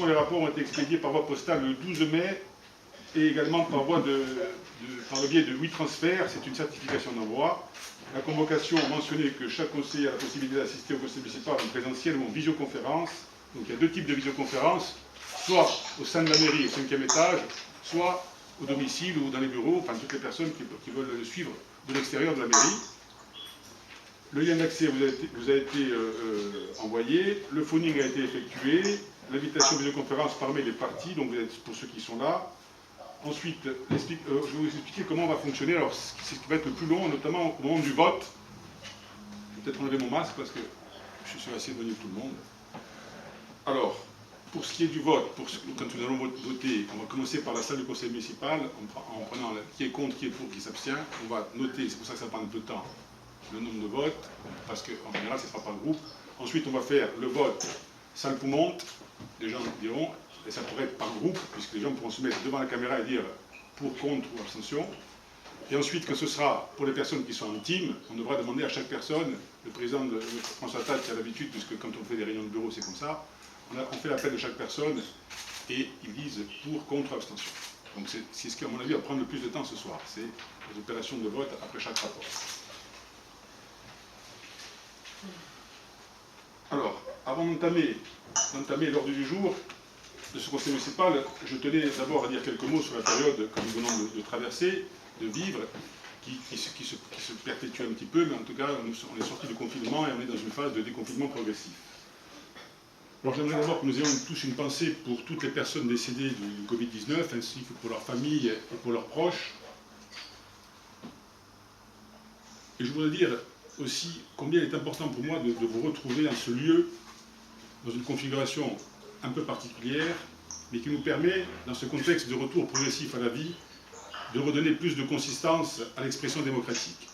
Effectivement, les rapports ont été expédiés par voie postale le 12 mai et également par le biais de 8 transferts. C'est une certification d'envoi. La convocation mentionnait que chaque conseiller a la possibilité d'assister au conseil municipal en présentiel ou en visioconférence. Donc il y a deux types de visioconférences, soit au sein de la mairie, au 5e étage, soit au domicile ou dans les bureaux, enfin toutes les personnes qui veulent le suivre de l'extérieur de la mairie. Le lien d'accès vous a été envoyé, le phoning a été effectué, l'invitation visioconférence par mail est partie, donc vous êtes pour ceux qui sont là. Ensuite, je vais vous expliquer comment on va fonctionner. Alors, c'est ce qui va être le plus long, notamment au moment du vote. Je vais peut-être enlever mon masque parce que je suis assez éloigné de tout le monde. Alors, pour ce qui est du vote, quand nous allons voter, on va commencer par la salle du conseil municipal, en prenant qui est contre, qui est pour, qui s'abstient. On va noter, c'est pour ça que ça prend un peu de temps, le nombre de votes, parce qu'en général, ce ne sera pas par groupe. Ensuite, on va faire le vote salle poumante, les gens diront, et ça pourrait être par groupe, puisque les gens pourront se mettre devant la caméra et dire pour, contre ou abstention. Et ensuite, quand ce sera pour les personnes qui sont en team, on devra demander à chaque personne, le président de François Tade, qui a l'habitude, puisque quand on fait des réunions de bureau, c'est comme ça, on fait l'appel de chaque personne et ils disent pour, contre, abstention. Donc c'est ce qui, à mon avis, va prendre le plus de temps ce soir. C'est les opérations de vote après chaque rapport. Alors, avant d'entamer l'ordre du jour de ce conseil municipal, je tenais d'abord à dire quelques mots sur la période que nous venons de traverser, de vivre, qui se perpétue un petit peu, mais en tout cas, on est sorti du confinement et on est dans une phase de déconfinement progressif. Alors j'aimerais d'abord que nous ayons tous une pensée pour toutes les personnes décédées du Covid-19, ainsi que pour leurs familles et pour leurs proches. Et je voudrais dire aussi combien il est important pour moi de vous retrouver en ce lieu, dans une configuration un peu particulière, mais qui nous permet, dans ce contexte de retour progressif à la vie, de redonner plus de consistance à l'expression démocratique.